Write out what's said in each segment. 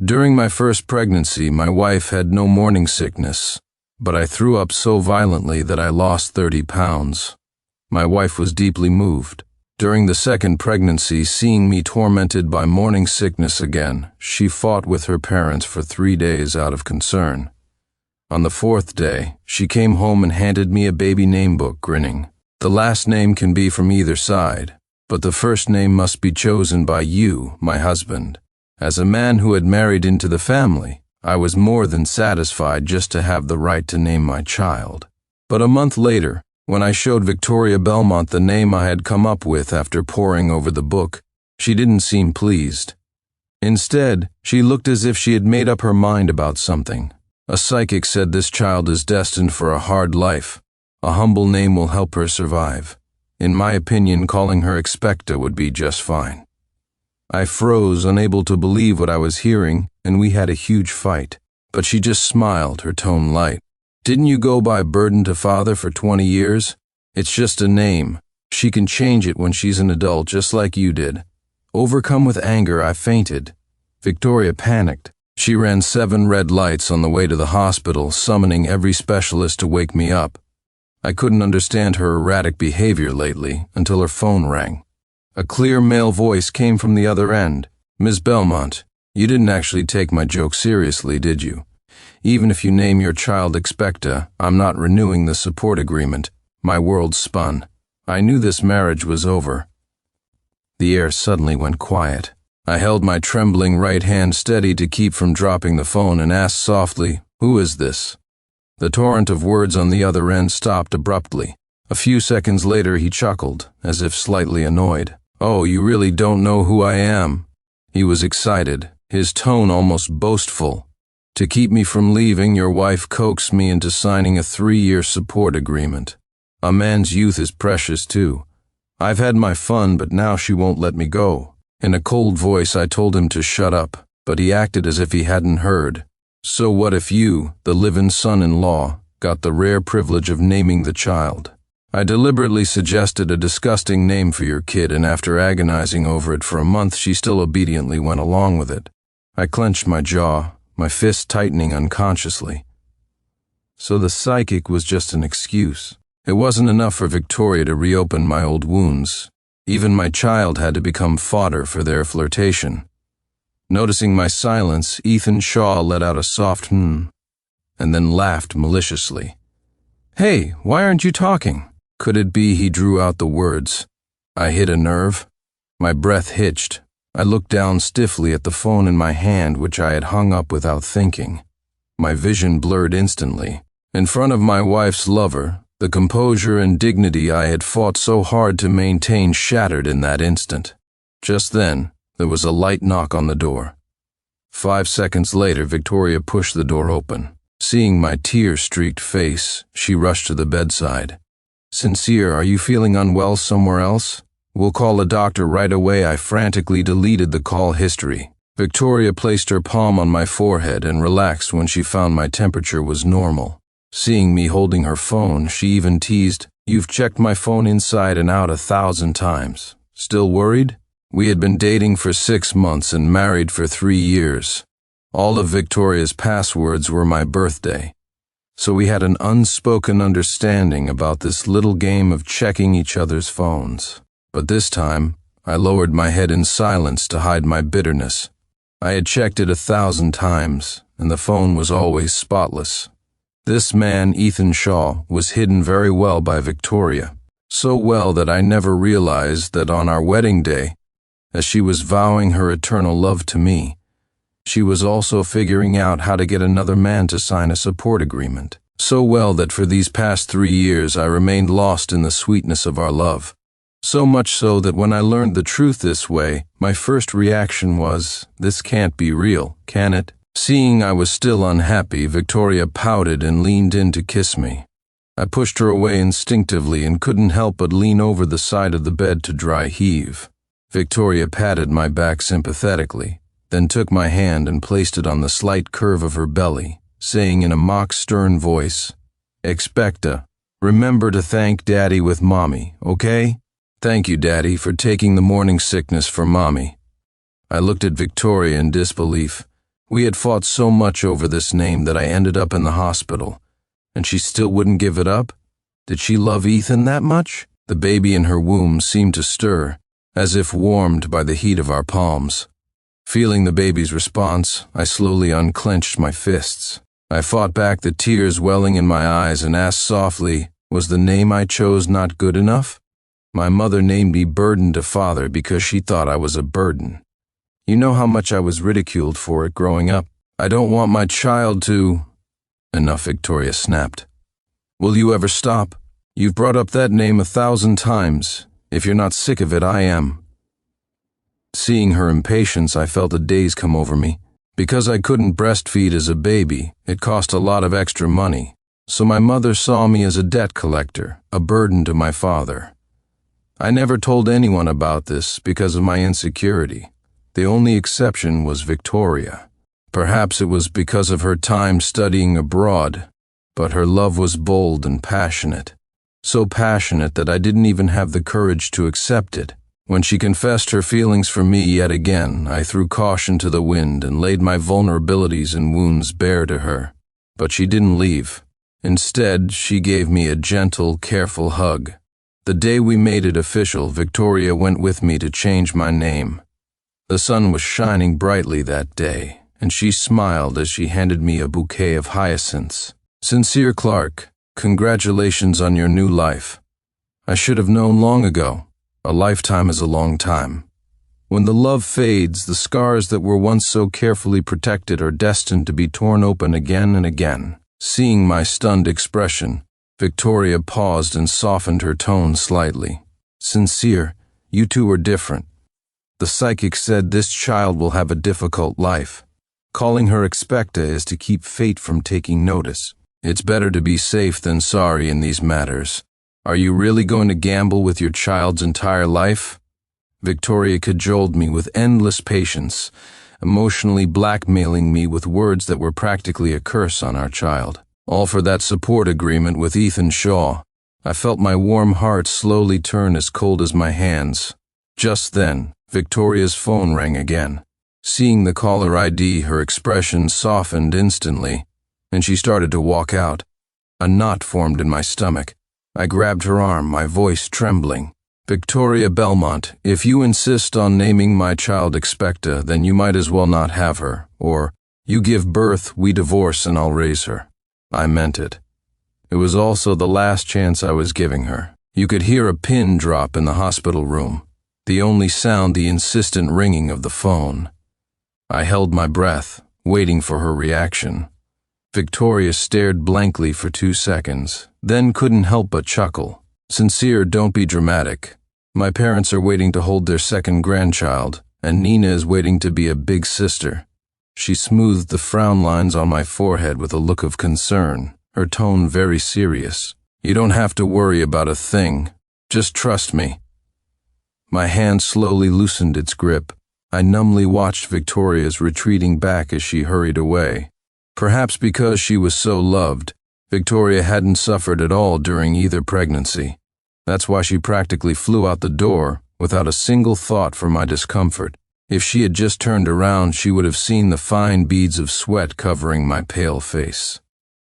During my first pregnancy, my wife had no morning sickness, but I threw up so violently that I lost 30 pounds. My wife was deeply moved. During the second pregnancy, seeing me tormented by morning sickness again, she fought with her parents for 3 days out of concern. On the fourth day, she came home and handed me a baby name book, grinning. The last name can be from either side, but the first name must be chosen by you, my husband. As a man who had married into the family, I was more than satisfied just to have the right to name my child. But a month later, when I showed Victoria Belmont the name I had come up with after poring over the book, she didn't seem pleased. Instead, she looked as if she had made up her mind about something. A psychic said this child is destined for a hard life. A humble name will help her survive. In my opinion, calling her Expecta would be just fine. I froze, unable to believe what I was hearing, and we had a huge fight. But she just smiled, her tone light. Didn't you go by burden to father for 20 years? It's just a name. She can change it when she's an adult, just like you did. Overcome with anger, I fainted. Victoria panicked. She ran 7 red lights on the way to the hospital, summoning every specialist to wake me up. I couldn't understand her erratic behavior lately until her phone rang. A clear male voice came from the other end. Ms. Belmont, you didn't actually take my joke seriously, did you? Even if you name your child Expecta, I'm not renewing the support agreement. My world spun. I knew this marriage was over. The air suddenly went quiet. I held my trembling right hand steady to keep from dropping the phone and asked softly, "Who is this?" The torrent of words on the other end stopped abruptly. A few seconds later he chuckled, as if slightly annoyed. "Oh, you really don't know who I am?" He was excited, his tone almost boastful. "To keep me from leaving, your wife coaxed me into signing a 3-year support agreement. A man's youth is precious too. I've had my fun, but now she won't let me go." In a cold voice I told him to shut up, but he acted as if he hadn't heard. "So what if you, the live-in son-in-law, got the rare privilege of naming the child? I deliberately suggested a disgusting name for your kid, and after agonizing over it for a month, she still obediently went along with it." I clenched my jaw, my fist tightening unconsciously. So the psychic was just an excuse. It wasn't enough for Victoria to reopen my old wounds. Even my child had to become fodder for their flirtation. Noticing my silence, Ethan Shaw let out a soft and then laughed maliciously. "Hey, why aren't you talking?" Could it be he drew out the words? I hit a nerve. My breath hitched. I looked down stiffly at the phone in my hand, which I had hung up without thinking. My vision blurred instantly. In front of my wife's lover, the composure and dignity I had fought so hard to maintain shattered in that instant. Just then, there was a light knock on the door. 5 seconds later, Victoria pushed the door open. Seeing my tear-streaked face, she rushed to the bedside. "Sincere, are you feeling unwell somewhere else? We'll call a doctor right away." I frantically deleted the call history. Victoria placed her palm on my forehead and relaxed when she found my temperature was normal. Seeing me holding her phone, she even teased, "You've checked my phone inside and out 1,000 times. Still worried?" We had been dating for 6 months and married for 3 years. All of Victoria's passwords were my birthday. So we had an unspoken understanding about this little game of checking each other's phones. But this time, I lowered my head in silence to hide my bitterness. I had checked it 1,000 times, and the phone was always spotless. This man, Ethan Shaw, was hidden very well by Victoria. So well that I never realized that on our wedding day, as she was vowing her eternal love to me, she was also figuring out how to get another man to sign a support agreement. So well that for these past 3 years I remained lost in the sweetness of our love. So much so that when I learned the truth this way, my first reaction was, "This can't be real, can it?" Seeing I was still unhappy, Victoria pouted and leaned in to kiss me. I pushed her away instinctively and couldn't help but lean over the side of the bed to dry heave. Victoria patted my back sympathetically, then took my hand and placed it on the slight curve of her belly, saying in a mock stern voice, "Expecta, remember to thank Daddy with Mommy, okay? Thank you, Daddy, for taking the morning sickness for Mommy." I looked at Victoria in disbelief. We had fought so much over this name that I ended up in the hospital, and she still wouldn't give it up? Did she love Ethan that much? The baby in her womb seemed to stir, as if warmed by the heat of our palms. Feeling the baby's response, I slowly unclenched my fists. I fought back the tears welling in my eyes and asked softly, was the name I chose not good enough? My mother named me Burden to Father because she thought I was a burden. You know how much I was ridiculed for it growing up. I don't want my child to... Enough, Victoria snapped. Will you ever stop? You've brought up that name 1,000 times. If you're not sick of it, I am. Seeing her impatience, I felt a daze come over me. Because I couldn't breastfeed as a baby, it cost a lot of extra money. So my mother saw me as a debt collector, a burden to my father. I never told anyone about this because of my insecurity. The only exception was Victoria. Perhaps it was because of her time studying abroad, but her love was bold and passionate. So passionate that I didn't even have the courage to accept it. When she confessed her feelings for me yet again, I threw caution to the wind and laid my vulnerabilities and wounds bare to her. But she didn't leave. Instead, she gave me a gentle, careful hug. The day we made it official, Victoria went with me to change my name. The sun was shining brightly that day, and she smiled as she handed me a bouquet of hyacinths. Sincere Clark, congratulations on your new life. I should have known long ago. A lifetime is a long time. When the love fades, the scars that were once so carefully protected are destined to be torn open again and again. Seeing my stunned expression, Victoria paused and softened her tone slightly. Sincere, you two are different. The psychic said this child will have a difficult life. Calling her Expecta is to keep fate from taking notice. It's better to be safe than sorry in these matters. Are you really going to gamble with your child's entire life? Victoria cajoled me with endless patience, emotionally blackmailing me with words that were practically a curse on our child. All for that support agreement with Ethan Shaw. I felt my warm heart slowly turn as cold as my hands. Just then, Victoria's phone rang again. Seeing the caller ID, her expression softened instantly, and she started to walk out. A knot formed in my stomach. I grabbed her arm, my voice trembling. Victoria Belmont, if you insist on naming my child Expecta, then you might as well not have her. Or, you give birth, we divorce, and I'll raise her. I meant it. It was also the last chance I was giving her. You could hear a pin drop in the hospital room. The only sound the insistent ringing of the phone. I held my breath, waiting for her reaction. Victoria stared blankly for 2 seconds, then couldn't help but chuckle. Sincere, don't be dramatic. My parents are waiting to hold their second grandchild, and Nina is waiting to be a big sister. She smoothed the frown lines on my forehead with a look of concern, her tone very serious. You don't have to worry about a thing. Just trust me. My hand slowly loosened its grip. I numbly watched Victoria's retreating back as she hurried away. Perhaps because she was so loved, Victoria hadn't suffered at all during either pregnancy. That's why she practically flew out the door without a single thought for my discomfort. If she had just turned around, she would have seen the fine beads of sweat covering my pale face.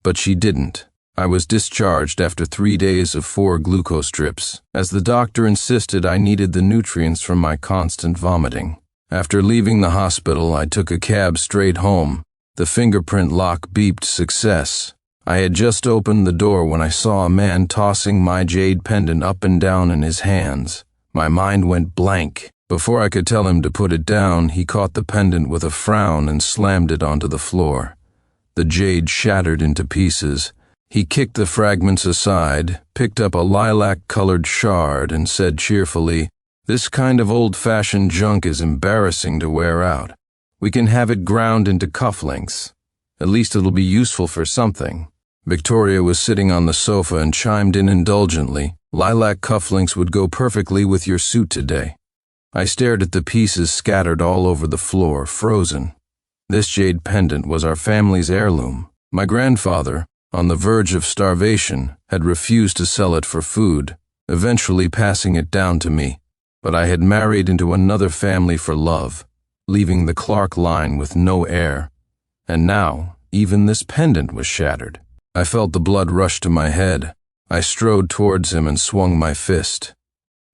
But she didn't. I was discharged after 3 days of 4 glucose drips, as the doctor insisted I needed the nutrients from my constant vomiting. After leaving the hospital, I took a cab straight home. The fingerprint lock beeped success. I had just opened the door when I saw a man tossing my jade pendant up and down in his hands. My mind went blank. Before I could tell him to put it down, he caught the pendant with a frown and slammed it onto the floor. The jade shattered into pieces. He kicked the fragments aside, picked up a lilac-colored shard, and said cheerfully, "This kind of old-fashioned junk is embarrassing to wear out. We can have it ground into cufflinks. At least it'll be useful for something." Victoria was sitting on the sofa and chimed in indulgently, "Lilac cufflinks would go perfectly with your suit today." I stared at the pieces scattered all over the floor, frozen. This jade pendant was our family's heirloom. My grandfather, on the verge of starvation, had refused to sell it for food, eventually passing it down to me. But I had married into another family for love, leaving the Clark line with no heir. And now, even this pendant was shattered. I felt the blood rush to my head. I strode towards him and swung my fist.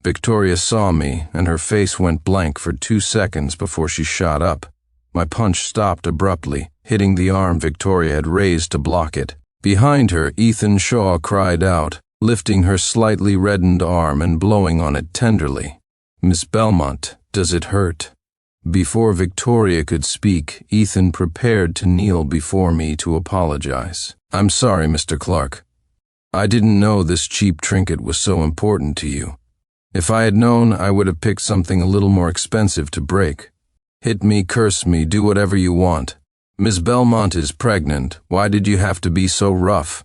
Victoria saw me, and her face went blank for 2 seconds before she shot up. My punch stopped abruptly, hitting the arm Victoria had raised to block it. Behind her, Ethan Shaw cried out, lifting her slightly reddened arm and blowing on it tenderly. "Miss Belmont, does it hurt?" Before Victoria could speak, Ethan prepared to kneel before me to apologize. "I'm sorry, Mr. Clark. I didn't know this cheap trinket was so important to you. If I had known, I would have picked something a little more expensive to break. Hit me, curse me, do whatever you want. Miss Belmont is pregnant. Why did you have to be so rough?"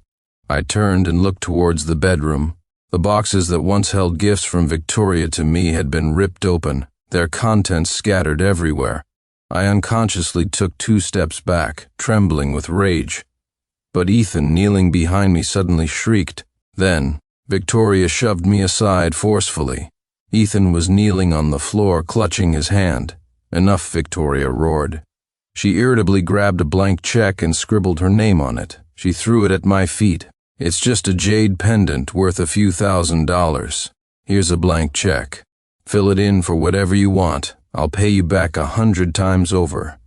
I turned and looked towards the bedroom. The boxes that once held gifts from Victoria to me had been ripped open, their contents scattered everywhere. I unconsciously took 2 steps back, trembling with rage. But Ethan, kneeling behind me, suddenly shrieked. Then, Victoria shoved me aside forcefully. Ethan was kneeling on the floor, clutching his hand. "Enough," Victoria roared. She irritably grabbed a blank check and scribbled her name on it. She threw it at my feet. "It's just a jade pendant worth a few $1,000s. Here's a blank check. Fill it in for whatever you want. I'll pay you back 100 times over."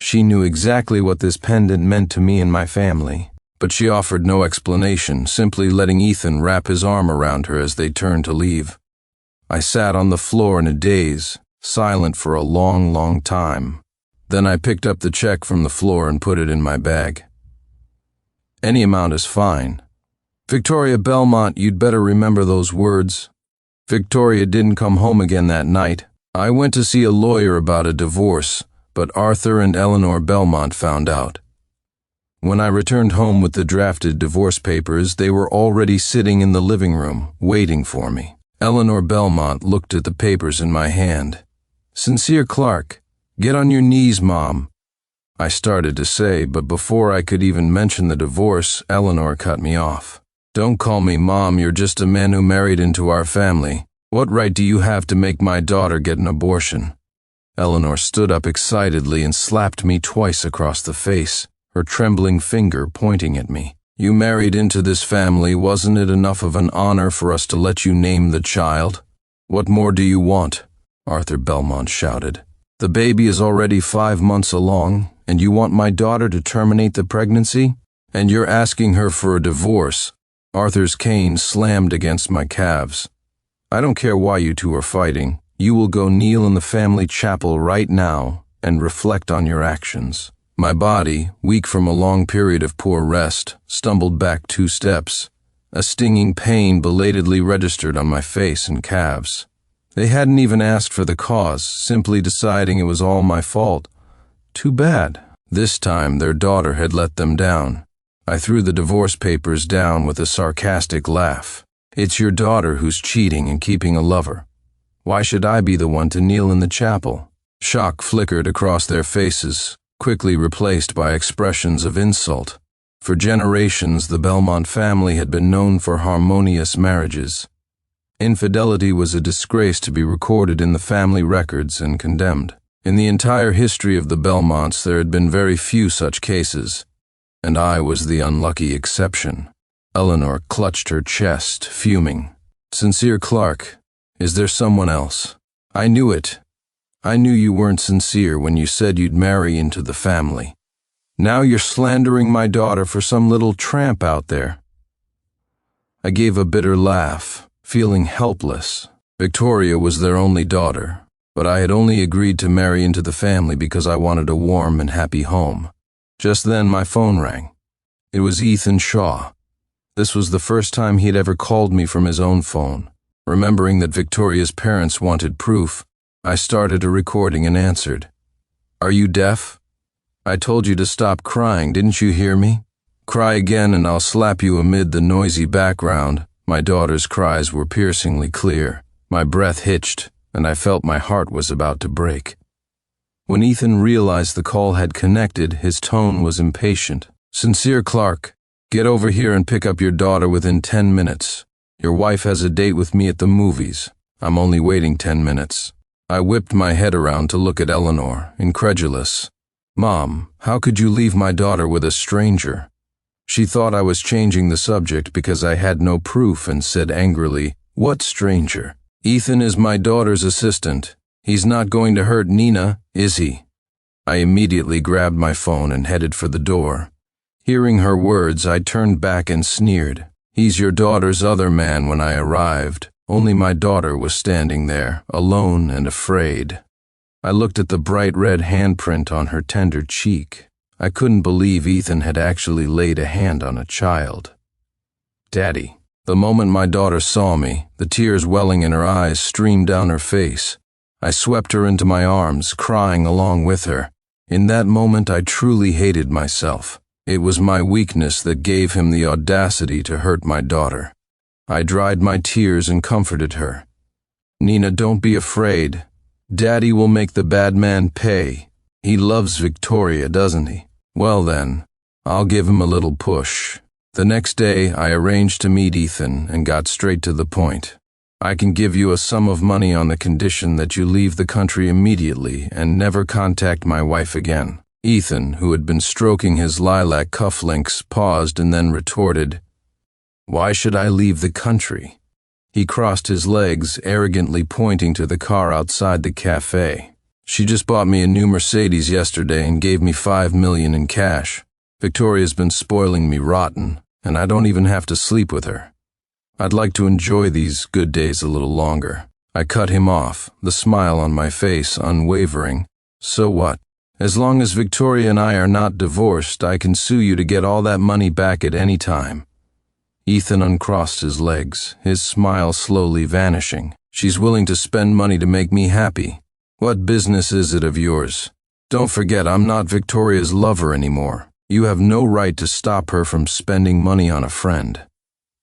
She knew exactly what this pendant meant to me and my family, but she offered no explanation, simply letting Ethan wrap his arm around her as they turned to leave. I sat on the floor in a daze, silent for a long, long time. Then I picked up the check from the floor and put it in my bag. "Any amount is fine. Victoria Belmont, you'd better remember those words. Victoria didn't come home again that night. I went to see a lawyer about a divorce, but Arthur and Eleanor Belmont found out. When I returned home with the drafted divorce papers, they were already sitting in the living room, waiting for me. Eleanor Belmont looked at the papers in my hand. "Sincere Clark, get on your knees, Mom," I started to say, but before I could even mention the divorce, Eleanor cut me off. "Don't call me Mom, you're just a man who married into our family. What right do you have to make my daughter get an abortion?" Eleanor stood up excitedly and slapped me twice across the face, her trembling finger pointing at me. "You married into this family. Wasn't it enough of an honor for us to let you name the child? What more do you want?" Arthur Belmont shouted. "The baby is already 5 months along, and you want my daughter to terminate the pregnancy? And you're asking her for a divorce." Arthur's cane slammed against my calves. "I don't care why you two are fighting. You will go kneel in the family chapel right now and reflect on your actions." My body, weak from a long period of poor rest, stumbled back 2 steps. A stinging pain belatedly registered on my face and calves. They hadn't even asked for the cause, simply deciding it was all my fault. Too bad. This time their daughter had let them down. I threw the divorce papers down with a sarcastic laugh. "It's your daughter who's cheating and keeping a lover. Why should I be the one to kneel in the chapel?" Shock flickered across their faces, quickly replaced by expressions of insult. For generations, the Belmont family had been known for harmonious marriages. Infidelity was a disgrace to be recorded in the family records and condemned. In the entire history of the Belmonts, there had been very few such cases, and I was the unlucky exception. Eleanor clutched her chest, fuming. "Sincere Clark, is there someone else? I knew it. I knew you weren't sincere when you said you'd marry into the family. Now you're slandering my daughter for some little tramp out there." I gave a bitter laugh, feeling helpless. Victoria was their only daughter, but I had only agreed to marry into the family because I wanted a warm and happy home. Just then my phone rang. It was Ethan Shaw. This was the first time he had ever called me from his own phone. Remembering that Victoria's parents wanted proof, I started a recording and answered. "Are you deaf? I told you to stop crying, didn't you hear me? Cry again and I'll slap you." Amid the noisy background, my daughter's cries were piercingly clear. My breath hitched, and I felt my heart was about to break. When Ethan realized the call had connected, his tone was impatient. "Sincere Clark, get over here and pick up your daughter within 10 minutes. Your wife has a date with me at the movies. I'm only waiting 10 minutes. I whipped my head around to look at Eleanor, incredulous. "Mom, how could you leave my daughter with a stranger?" She thought I was changing the subject because I had no proof and said angrily, "What stranger? Ethan is my daughter's assistant. He's not going to hurt Nina, is he?" I immediately grabbed my phone and headed for the door. Hearing her words, I turned back and sneered. "He's your daughter's other man." When I arrived, only my daughter was standing there, alone and afraid. I looked at the bright red handprint on her tender cheek. I couldn't believe Ethan had actually laid a hand on a child. "Daddy." The moment my daughter saw me, the tears welling in her eyes streamed down her face. I swept her into my arms, crying along with her. In that moment, I truly hated myself. It was my weakness that gave him the audacity to hurt my daughter. I dried my tears and comforted her. "Nina, don't be afraid. Daddy will make the bad man pay. He loves Victoria, doesn't he? Well then, I'll give him a little push." The next day, I arranged to meet Ethan and got straight to the point. "I can give you a sum of money on the condition that you leave the country immediately and never contact my wife again." Ethan, who had been stroking his lilac cufflinks, paused and then retorted, "Why should I leave the country?" He crossed his legs, arrogantly pointing to the car outside the cafe. "She just bought me a new Mercedes yesterday and gave me $5 million in cash. Victoria's been spoiling me rotten, and I don't even have to sleep with her. I'd like to enjoy these good days a little longer." I cut him off, the smile on my face unwavering. "So what? As long as Victoria and I are not divorced, I can sue you to get all that money back at any time." Ethan uncrossed his legs, his smile slowly vanishing. "She's willing to spend money to make me happy. What business is it of yours? Don't forget, I'm not Victoria's lover anymore. You have no right to stop her from spending money on a friend."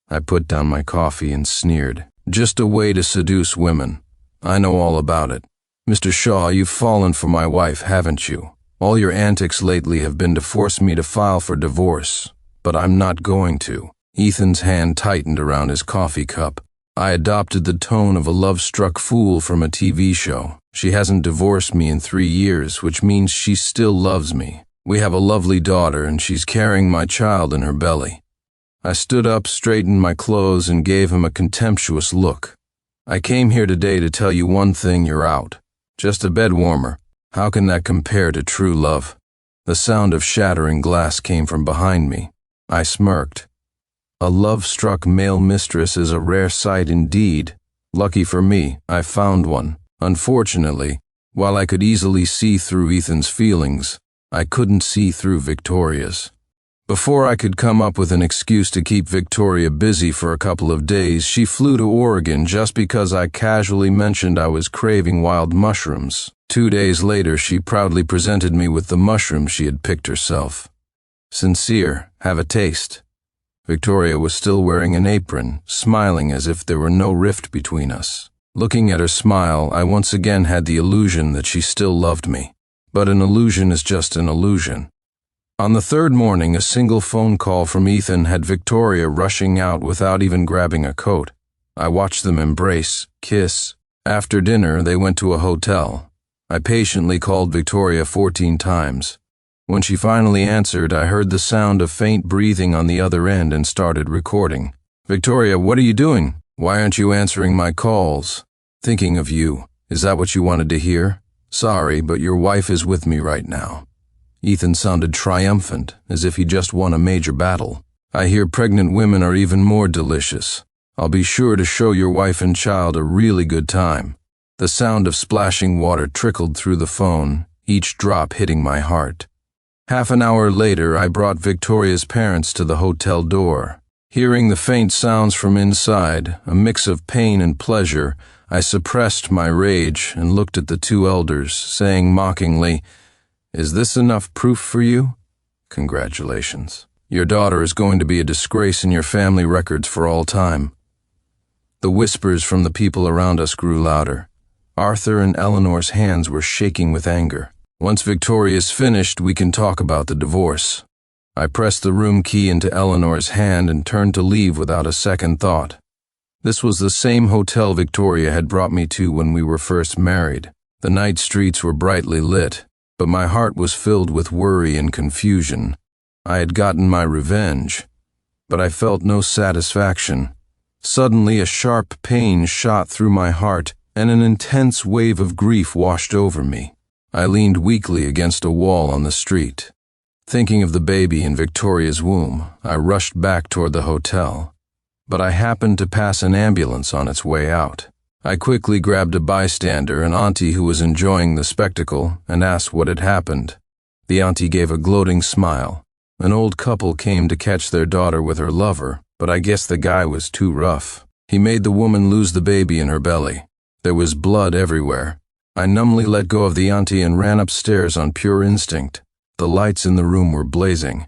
I put down my coffee and sneered. "Just a way to seduce women. I know all about it. Mr. Shaw, you've fallen for my wife, haven't you? All your antics lately have been to force me to file for divorce, but I'm not going to." Ethan's hand tightened around his coffee cup. "I adopted the tone of a love-struck fool from a TV show. She hasn't divorced me in 3 years, which means she still loves me. We have a lovely daughter, and she's carrying my child in her belly." I stood up, straightened my clothes, and gave him a contemptuous look. "I came here today to tell you one thing: you're out. Just a bed warmer. How can that compare to true love?" The sound of shattering glass came from behind me. I smirked. A love-struck male mistress is a rare sight indeed. Lucky for me, I found one. Unfortunately, while I could easily see through Ethan's feelings, I couldn't see through Victoria's. Before I could come up with an excuse to keep Victoria busy for a couple of days, she flew to Oregon just because I casually mentioned I was craving wild mushrooms. 2 days later, she proudly presented me with the mushrooms she had picked herself. "Sincere, have a taste." Victoria was still wearing an apron, smiling as if there were no rift between us. Looking at her smile, I once again had the illusion that she still loved me. But an illusion is just an illusion. On the third morning, a single phone call from Ethan had Victoria rushing out without even grabbing a coat. I watched them embrace, kiss. After dinner, they went to a hotel. I patiently called Victoria 14 times. When she finally answered, I heard the sound of faint breathing on the other end and started recording. "Victoria, what are you doing? Why aren't you answering my calls?" "Thinking of you. Is that what you wanted to hear? Sorry, but your wife is with me right now." Ethan sounded triumphant, as if he just won a major battle. "I hear pregnant women are even more delicious. I'll be sure to show your wife and child a really good time." The sound of splashing water trickled through the phone, each drop hitting my heart. Half an hour later, I brought Victoria's parents to the hotel door. Hearing the faint sounds from inside, a mix of pain and pleasure, I suppressed my rage and looked at the two elders, saying mockingly, "Is this enough proof for you? Congratulations. Your daughter is going to be a disgrace in your family records for all time." The whispers from the people around us grew louder. Arthur and Eleanor's hands were shaking with anger. "Once Victoria's finished, we can talk about the divorce." I pressed the room key into Eleanor's hand and turned to leave without a second thought. This was the same hotel Victoria had brought me to when we were first married. The night streets were brightly lit, but my heart was filled with worry and confusion. I had gotten my revenge, but I felt no satisfaction. Suddenly a sharp pain shot through my heart, and an intense wave of grief washed over me. I leaned weakly against a wall on the street. Thinking of the baby in Victoria's womb, I rushed back toward the hotel. But I happened to pass an ambulance on its way out. I quickly grabbed a bystander, an auntie who was enjoying the spectacle, and asked what had happened. The auntie gave a gloating smile. An old couple came to catch their daughter with her lover, but I guess the guy was too rough. He made the woman lose the baby in her belly. There was blood everywhere. I numbly let go of the auntie and ran upstairs on pure instinct. The lights in the room were blazing.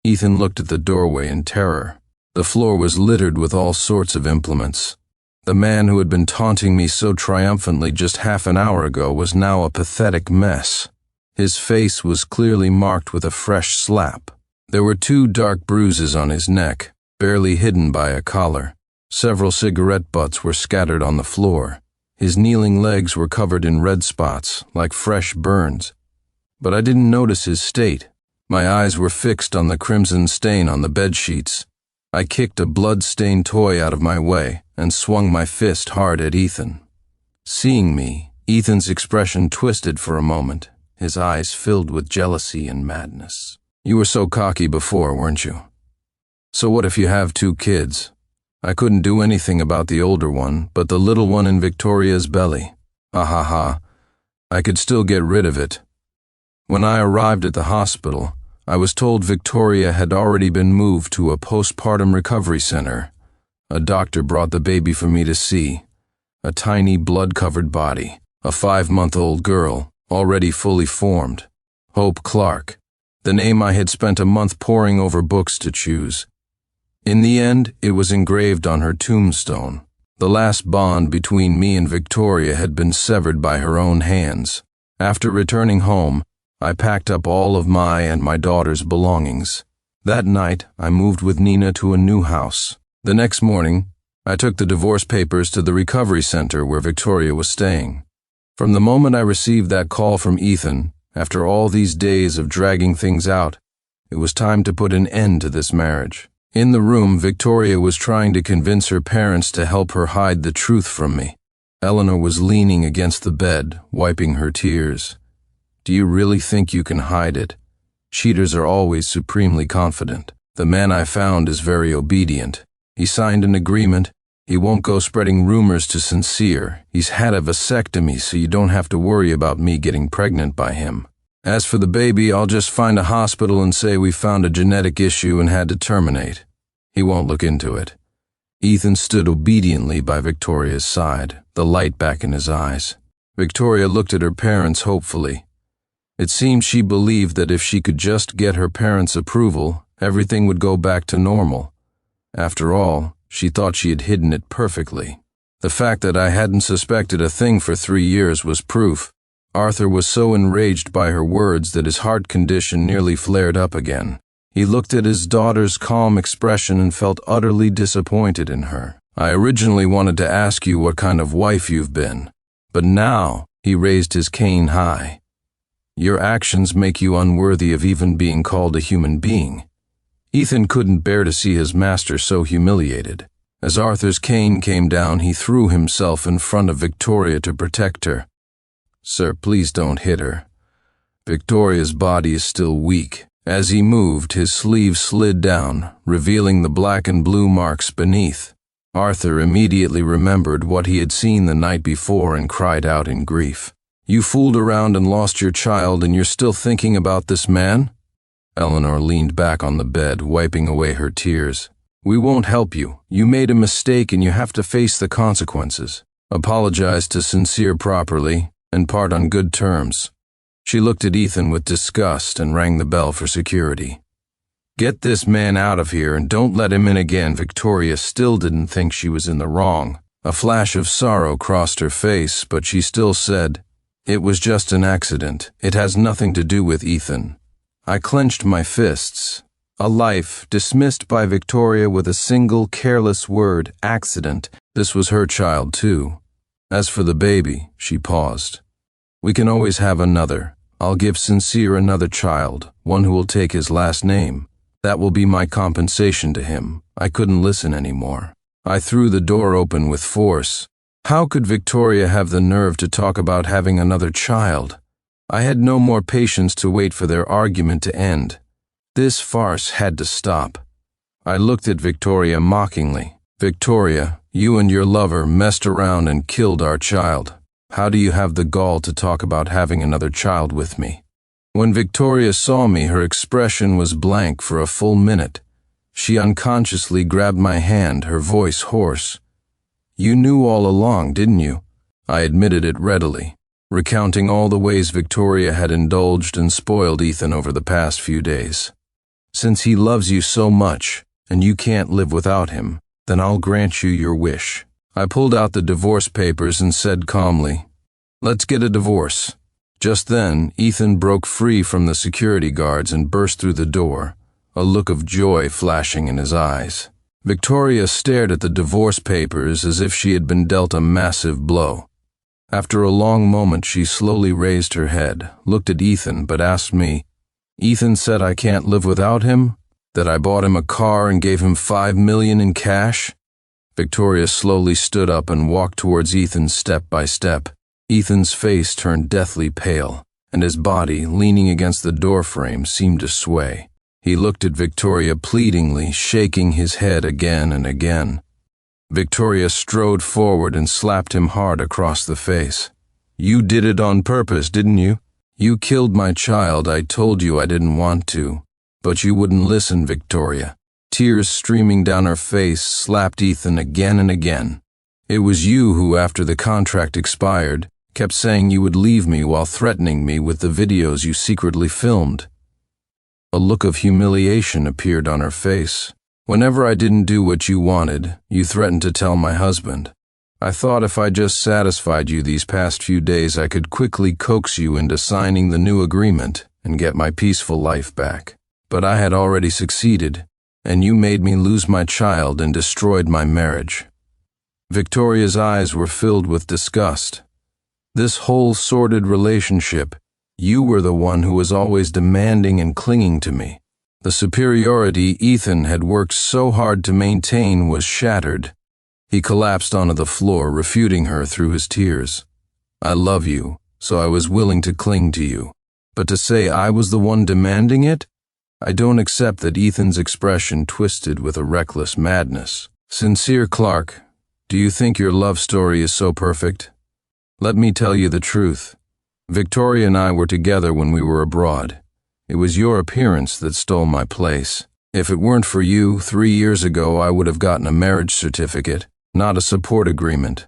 Ethan looked at the doorway in terror. The floor was littered with all sorts of implements. The man who had been taunting me so triumphantly just half an hour ago was now a pathetic mess. His face was clearly marked with a fresh slap. There were 2 dark bruises on his neck, barely hidden by a collar. Several cigarette butts were scattered on the floor. His kneeling legs were covered in red spots, like fresh burns. But I didn't notice his state. My eyes were fixed on the crimson stain on the bedsheets. I kicked a blood-stained toy out of my way and swung my fist hard at Ethan. Seeing me, Ethan's expression twisted for a moment, his eyes filled with jealousy and madness. "You were so cocky before, weren't you? So what if you have 2 kids? I couldn't do anything about the older one, but the little one in Victoria's belly. Ha ha ha. I could still get rid of it. When I arrived at the hospital, I was told Victoria had already been moved to a postpartum recovery center. A doctor brought the baby for me to see. A tiny blood-covered body, a 5-month-old girl, already fully formed. Hope Clark, the name I had spent a month poring over books to choose. In the end, it was engraved on her tombstone. The last bond between me and Victoria had been severed by her own hands. After returning home, I packed up all of my and my daughter's belongings. That night, I moved with Nina to a new house. The next morning, I took the divorce papers to the recovery center where Victoria was staying. From the moment I received that call from Ethan, after all these days of dragging things out, it was time to put an end to this marriage. In the room, Victoria was trying to convince her parents to help her hide the truth from me. Eleanor was leaning against the bed, wiping her tears. "Do you really think you can hide it? Cheaters are always supremely confident. The man I found is very obedient. He signed an agreement. He won't go spreading rumors to Sincere. He's had a vasectomy, so you don't have to worry about me getting pregnant by him. As for the baby, I'll just find a hospital and say we found a genetic issue and had to terminate. He won't look into it." Ethan stood obediently by Victoria's side, the light back in his eyes. Victoria looked at her parents hopefully. It seemed she believed that if she could just get her parents' approval, everything would go back to normal. After all, she thought she had hidden it perfectly. The fact that I hadn't suspected a thing for 3 years was proof. Arthur was so enraged by her words that his heart condition nearly flared up again. He looked at his daughter's calm expression and felt utterly disappointed in her. "I originally wanted to ask you what kind of wife you've been, but now," he raised his cane high, "your actions make you unworthy of even being called a human being." Ethan couldn't bear to see his master so humiliated. As Arthur's cane came down, he threw himself in front of Victoria to protect her. "Sir, please don't hit her. Victoria's body is still weak." As he moved, his sleeve slid down, revealing the black and blue marks beneath. Arthur immediately remembered what he had seen the night before and cried out in grief. "You fooled around and lost your child, and you're still thinking about this man?" Eleanor leaned back on the bed, wiping away her tears. "We won't help you. You made a mistake and you have to face the consequences. Apologize to Sincere properly and part on good terms." She looked at Ethan with disgust and rang the bell for security. "Get this man out of here and don't let him in again." Victoria still didn't think she was in the wrong. A flash of sorrow crossed her face, but she still said, "It was just an accident. It has nothing to do with Ethan." I clenched my fists. A life dismissed by Victoria with a single careless word, accident. This was her child too. As for the baby, she paused. "We can always have another. I'll give Sincere another child, one who will take his last name. That will be my compensation to him. I couldn't listen anymore. I threw the door open with force. How could Victoria have the nerve to talk about having another child? I had no more patience to wait for their argument to end. This farce had to stop. I looked at Victoria mockingly. Victoria, you and your lover messed around and killed our child. How do you have the gall to talk about having another child with me? When Victoria saw me, her expression was blank for a full minute. She unconsciously grabbed my hand, her voice hoarse. You knew all along, didn't you? I admitted it readily, recounting all the ways Victoria had indulged and spoiled Ethan over the past few days. Since he loves you so much, and you can't live without him, then I'll grant you your wish. I pulled out the divorce papers and said calmly, let's get a divorce. Just then, Ethan broke free from the security guards and burst through the door, a look of joy flashing in his eyes. Victoria stared at the divorce papers as if she had been dealt a massive blow. After a long moment, she slowly raised her head, looked at Ethan, but asked me, Ethan said I can't live without him? That I bought him a car and gave him $5 million in cash? Victoria slowly stood up and walked towards Ethan step by step. Ethan's face turned deathly pale, and his body, leaning against the doorframe, seemed to sway. He looked at Victoria pleadingly, shaking his head again and again. Victoria strode forward and slapped him hard across the face. You did it on purpose, didn't you? You killed my child. I told you I didn't want to. But you wouldn't listen, Victoria. Tears streaming down her face, slapped Ethan again and again. It was you who, after the contract expired, kept saying you would leave me while threatening me with the videos you secretly filmed. A look of humiliation appeared on her face. Whenever I didn't do what you wanted, you threatened to tell my husband. I thought if I just satisfied you these past few days, I could quickly coax you into signing the new agreement and get my peaceful life back. But I had already succeeded, and you made me lose my child and destroyed my marriage. Victoria's eyes were filled with disgust. This whole sordid relationship, you were the one who was always demanding and clinging to me. The superiority Ethan had worked so hard to maintain was shattered. He collapsed onto the floor, refuting her through his tears. I love you, so I was willing to cling to you. But to say I was the one demanding it? I don't accept that. Ethan's expression twisted with a reckless madness. Sincere Clark, do you think your love story is so perfect? Let me tell you the truth. Victoria and I were together when we were abroad. It was your appearance that stole my place. If it weren't for you, 3 years ago I would have gotten a marriage certificate, not a support agreement.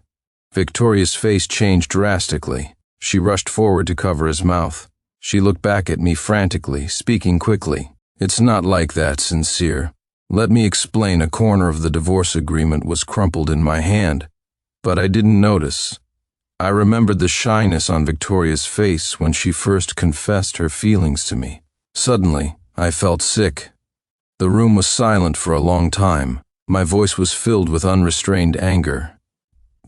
Victoria's face changed drastically. She rushed forward to cover his mouth. She looked back at me frantically, speaking quickly. It's not like that, Sincere. Let me explain. A corner of the divorce agreement was crumpled in my hand, but I didn't notice. I remembered the shyness on Victoria's face when she first confessed her feelings to me. Suddenly, I felt sick. The room was silent for a long time. My voice was filled with unrestrained anger.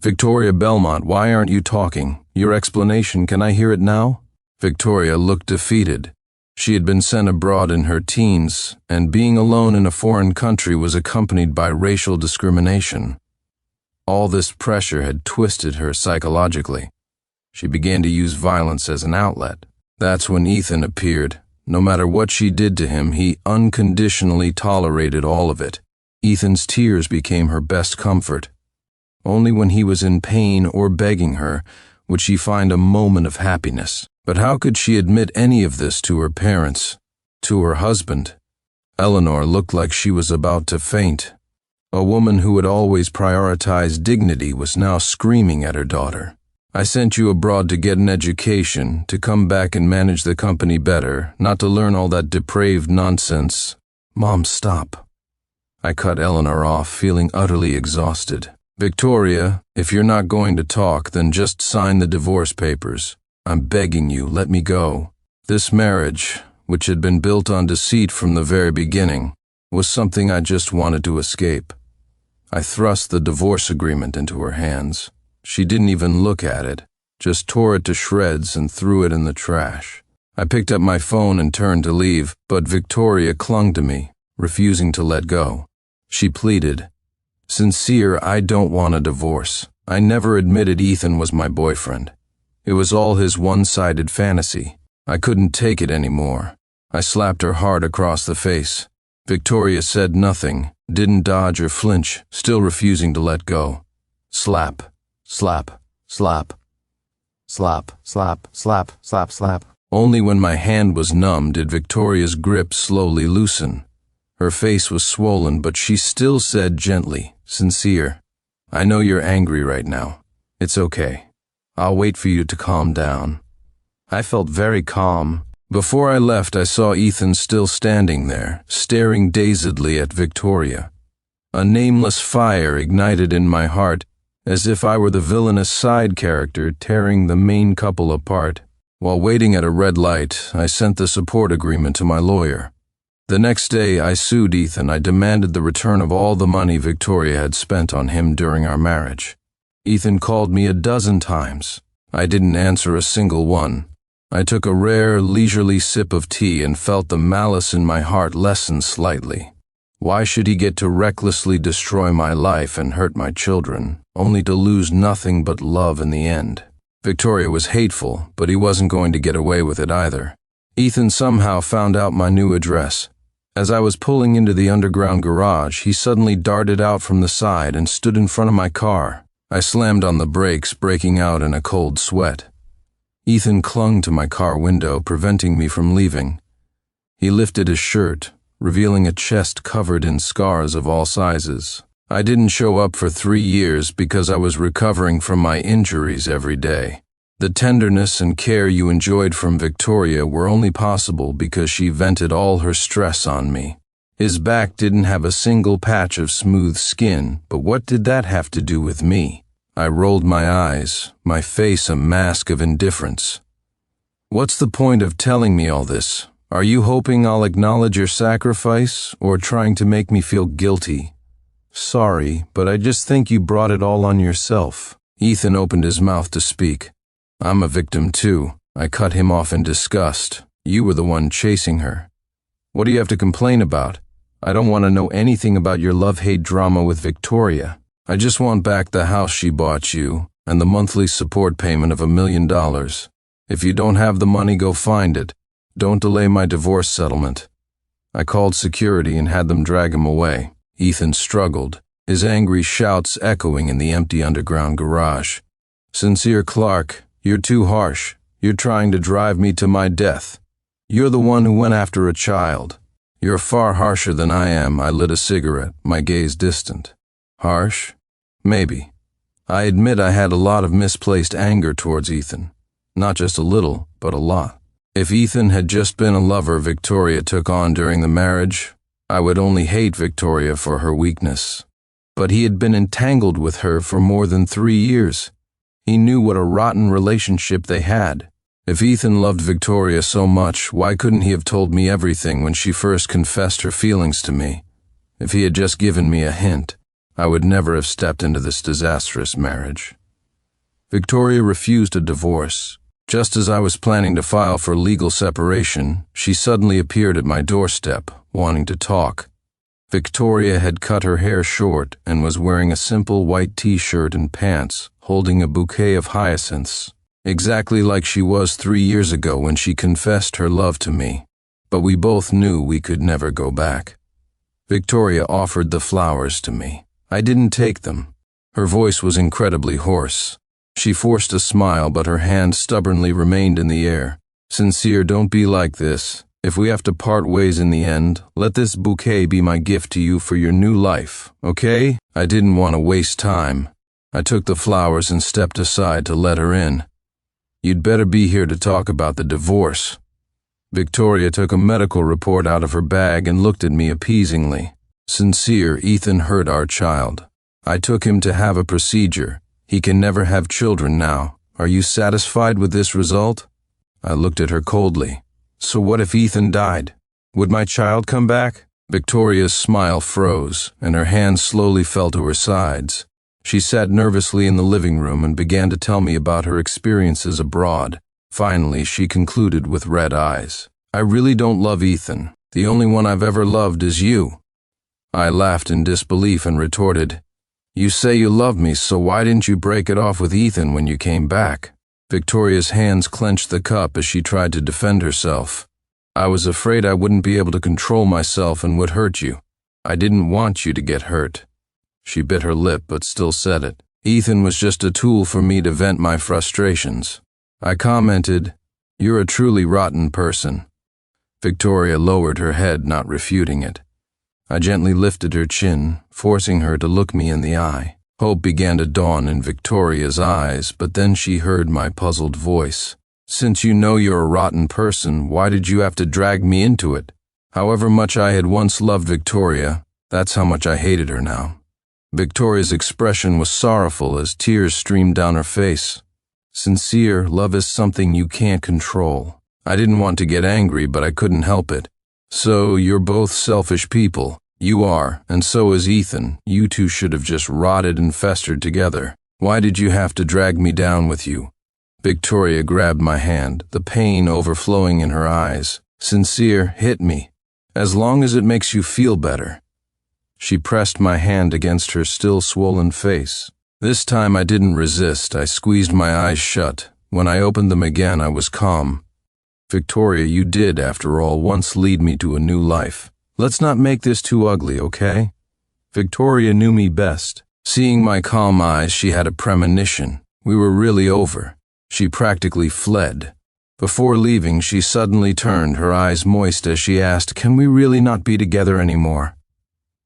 Victoria Belmont, why aren't you talking? Your explanation, can I hear it now? Victoria looked defeated. She had been sent abroad in her teens, and being alone in a foreign country was accompanied by racial discrimination. All this pressure had twisted her psychologically. She began to use violence as an outlet. That's when Ethan appeared. No matter what she did to him, he unconditionally tolerated all of it. Ethan's tears became her best comfort. Only when he was in pain or begging her would she find a moment of happiness. But how could she admit any of this to her parents, to her husband? Eleanor looked like she was about to faint. A woman who had always prioritized dignity was now screaming at her daughter. I sent you abroad to get an education, to come back and manage the company better, not to learn all that depraved nonsense. Mom, stop. I cut Eleanor off, feeling utterly exhausted. Victoria, if you're not going to talk, then just sign the divorce papers. I'm begging you, let me go. This marriage, which had been built on deceit from the very beginning, was something I just wanted to escape. I thrust the divorce agreement into her hands. She didn't even look at it, just tore it to shreds and threw it in the trash. I picked up my phone and turned to leave, but Victoria clung to me, refusing to let go. She pleaded, "Sincere, I don't want a divorce. I never admitted Ethan was my boyfriend. It was all his one-sided fantasy. I couldn't take it anymore." I slapped her hard across the face. Victoria said nothing, didn't dodge or flinch, still refusing to let go. Slap, slap, slap. Slap, slap, slap, slap, slap. Only when my hand was numb did Victoria's grip slowly loosen. Her face was swollen, but she still said gently, "Sincere, I know you're angry right now. It's okay. I'll wait for you to calm down." I felt very calm. Before I left, I saw Ethan still standing there, staring dazedly at Victoria. A nameless fire ignited in my heart, as if I were the villainous side character tearing the main couple apart. While waiting at a red light, I sent the support agreement to my lawyer. The next day, I sued Ethan. I demanded the return of all the money Victoria had spent on him during our marriage. Ethan called me a dozen times. I didn't answer a single one. I took a rare, leisurely sip of tea and felt the malice in my heart lessen slightly. Why should he get to recklessly destroy my life and hurt my children, only to lose nothing but love in the end? Victoria was hateful, but he wasn't going to get away with it either. Ethan somehow found out my new address. As I was pulling into the underground garage, he suddenly darted out from the side and stood in front of my car. I slammed on the brakes, breaking out in a cold sweat. Ethan clung to my car window, preventing me from leaving. He lifted his shirt, revealing a chest covered in scars of all sizes. I didn't show up for 3 years because I was recovering from my injuries every day. The tenderness and care you enjoyed from Victoria were only possible because she vented all her stress on me. His back didn't have a single patch of smooth skin, but what did that have to do with me? I rolled my eyes, my face a mask of indifference. "What's the point of telling me all this? Are you hoping I'll acknowledge your sacrifice, or trying to make me feel guilty?" "Sorry, but I just think you brought it all on yourself." Ethan opened his mouth to speak. "I'm a victim too." I cut him off in disgust. "You were the one chasing her. What do you have to complain about? I don't want to know anything about your love-hate drama with Victoria. I just want back the house she bought you and the monthly support payment of $1 million. If you don't have the money, go find it. Don't delay my divorce settlement." I called security and had them drag him away. Ethan struggled, his angry shouts echoing in the empty underground garage. "Sincere Clark, you're too harsh. You're trying to drive me to my death. You're the one who went after a child. You're far harsher than I am." I lit a cigarette, my gaze distant. Harsh? Maybe. I admit I had a lot of misplaced anger towards Ethan. Not just a little, but a lot. If Ethan had just been a lover Victoria took on during the marriage, I would only hate Victoria for her weakness. But he had been entangled with her for more than 3 years. He knew what a rotten relationship they had. If Ethan loved Victoria so much, why couldn't he have told me everything when she first confessed her feelings to me? If he had just given me a hint, I would never have stepped into this disastrous marriage. Victoria refused a divorce. Just as I was planning to file for legal separation, she suddenly appeared at my doorstep, wanting to talk. Victoria had cut her hair short and was wearing a simple white t-shirt and pants, holding a bouquet of hyacinths, exactly like she was 3 years ago when she confessed her love to me. But we both knew we could never go back. Victoria offered the flowers to me. I didn't take them. Her voice was incredibly hoarse. She forced a smile, but her hand stubbornly remained in the air. "Sincere, don't be like this. If we have to part ways in the end, let this bouquet be my gift to you for your new life, okay?" I didn't want to waste time. I took the flowers and stepped aside to let her in. "You'd better be here to talk about the divorce." Victoria took a medical report out of her bag and looked at me appeasingly. "Sincere, Ethan hurt our child. I took him to have a procedure. He can never have children now. Are you satisfied with this result?" I looked at her coldly. "So what if Ethan died? Would my child come back?" Victoria's smile froze, and her hands slowly fell to her sides. She sat nervously in the living room and began to tell me about her experiences abroad, Finally, she concluded with red eyes. I really don't love Ethan. The only one I've ever loved is you. I laughed in disbelief and retorted, You say you love me, so why didn't you break it off with Ethan when you came back? Victoria's hands clenched the cup as she tried to defend herself. I was afraid I wouldn't be able to control myself and would hurt you. I didn't want you to get hurt. She bit her lip but still said it. Ethan was just a tool for me to vent my frustrations. I commented, You're a truly rotten person. Victoria lowered her head, not refuting it. I gently lifted her chin, forcing her to look me in the eye. Hope began to dawn in Victoria's eyes, but then she heard my puzzled voice. Since you know you're a rotten person, why did you have to drag me into it? However much I had once loved Victoria, that's how much I hated her now. Victoria's expression was sorrowful as tears streamed down her face. Sincere, love is something you can't control. I didn't want to get angry, but I couldn't help it. So, you're both selfish people. You are, and so is Ethan. You two should have just rotted and festered together. Why did you have to drag me down with you? Victoria grabbed my hand, the pain overflowing in her eyes. Sincere, hit me. As long as it makes you feel better. She pressed my hand against her still swollen face. This time I didn't resist. I squeezed my eyes shut. When I opened them again, I was calm. Victoria, you did, after all, once lead me to a new life. Let's not make this too ugly, okay? Victoria knew me best. Seeing my calm eyes, she had a premonition. We were really over. She practically fled. Before leaving, she suddenly turned, her eyes moist as she asked, Can we really not be together anymore?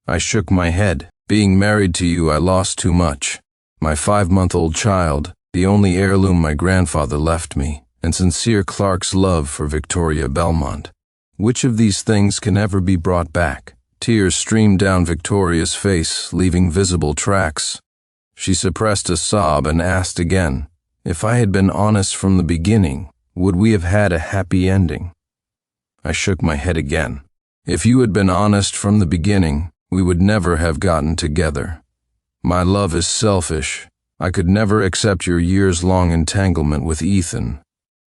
I shook my head. Being married to you, I lost too much. My 5-month-old child, the only heirloom my grandfather left me, and Sincere Clark's love for Victoria Belmont. Which of these things can ever be brought back? Tears streamed down Victoria's face, leaving visible tracks. She suppressed a sob and asked again, If I had been honest from the beginning, would we have had a happy ending? I shook my head again. If you had been honest from the beginning, we would never have gotten together. My love is selfish. I could never accept your years-long entanglement with Ethan,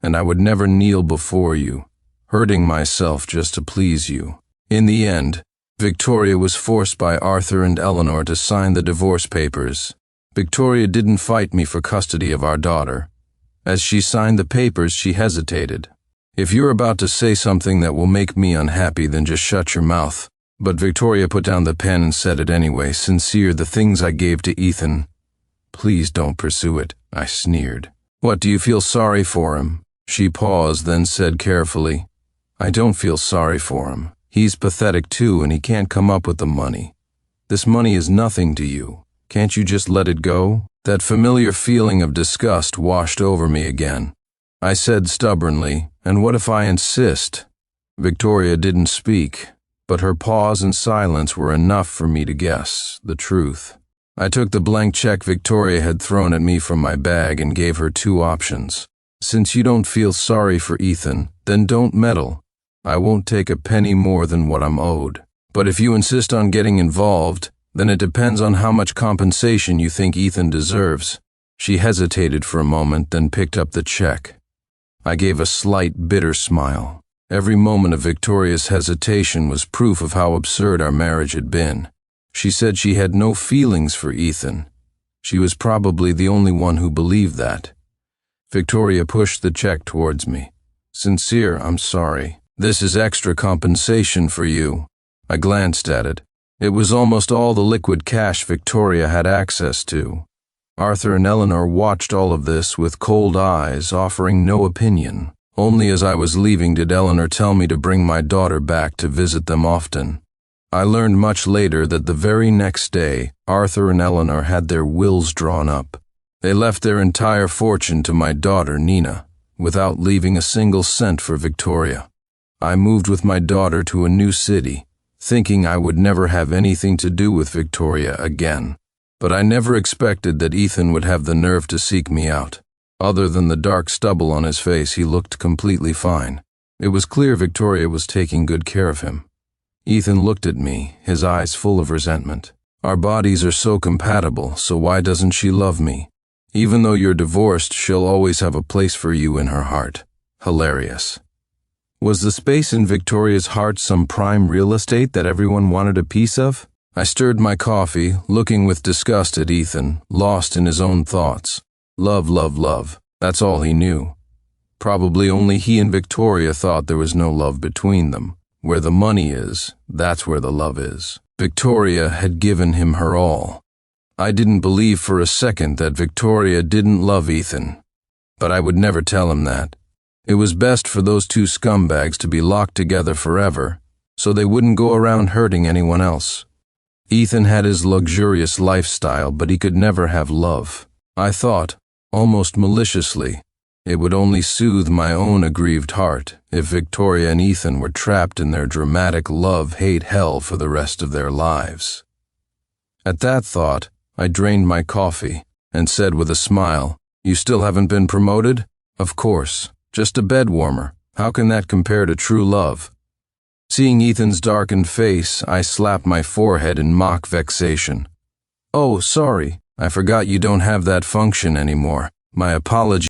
and I would never kneel before you, hurting myself just to please you. In the end, Victoria was forced by Arthur and Eleanor to sign the divorce papers. Victoria didn't fight me for custody of our daughter. As she signed the papers, she hesitated. If you're about to say something that will make me unhappy, then just shut your mouth. But Victoria put down the pen and said it anyway. Sincere, the things I gave to Ethan. Please don't pursue it, I sneered. What, do you feel sorry for him? She paused, then said carefully, I don't feel sorry for him. He's pathetic too, and he can't come up with the money. This money is nothing to you. Can't you just let it go? That familiar feeling of disgust washed over me again. I said stubbornly, And what if I insist? Victoria didn't speak, but her pause and silence were enough for me to guess the truth. I took the blank check Victoria had thrown at me from my bag and gave her 2 options. Since you don't feel sorry for Ethan, then don't meddle. I won't take a penny more than what I'm owed. But if you insist on getting involved, then it depends on how much compensation you think Ethan deserves. She hesitated for a moment, then picked up the check. I gave a slight, bitter smile. Every moment of Victoria's hesitation was proof of how absurd our marriage had been. She said she had no feelings for Ethan. She was probably the only one who believed that. Victoria pushed the check towards me. Sincere, I'm sorry. This is extra compensation for you. I glanced at it. It was almost all the liquid cash Victoria had access to. Arthur and Eleanor watched all of this with cold eyes, offering no opinion. Only as I was leaving did Eleanor tell me to bring my daughter back to visit them often. I learned much later that the very next day, Arthur and Eleanor had their wills drawn up. They left their entire fortune to my daughter, Nina, without leaving a single cent for Victoria. I moved with my daughter to a new city, thinking I would never have anything to do with Victoria again. But I never expected that Ethan would have the nerve to seek me out. Other than the dark stubble on his face, he looked completely fine. It was clear Victoria was taking good care of him. Ethan looked at me, his eyes full of resentment. Our bodies are so compatible, so why doesn't she love me? Even though you're divorced, she'll always have a place for you in her heart. Hilarious. Was the space in Victoria's heart some prime real estate that everyone wanted a piece of? I stirred my coffee, looking with disgust at Ethan, lost in his own thoughts. Love, love, love. That's all he knew. Probably only he and Victoria thought there was no love between them. Where the money is, that's where the love is. Victoria had given him her all. I didn't believe for a second that Victoria didn't love Ethan, but I would never tell him that. It was best for those two scumbags to be locked together forever, so they wouldn't go around hurting anyone else. Ethan had his luxurious lifestyle, but he could never have love. I thought, almost maliciously, it would only soothe my own aggrieved heart if Victoria and Ethan were trapped in their dramatic love-hate hell for the rest of their lives. At that thought, I drained my coffee and said with a smile, "You still haven't been promoted?" "Of course, just a bed warmer. How can that compare to true love?" Seeing Ethan's darkened face, I slapped my forehead in mock vexation. "Oh, sorry, I forgot you don't have that function anymore. My apologies."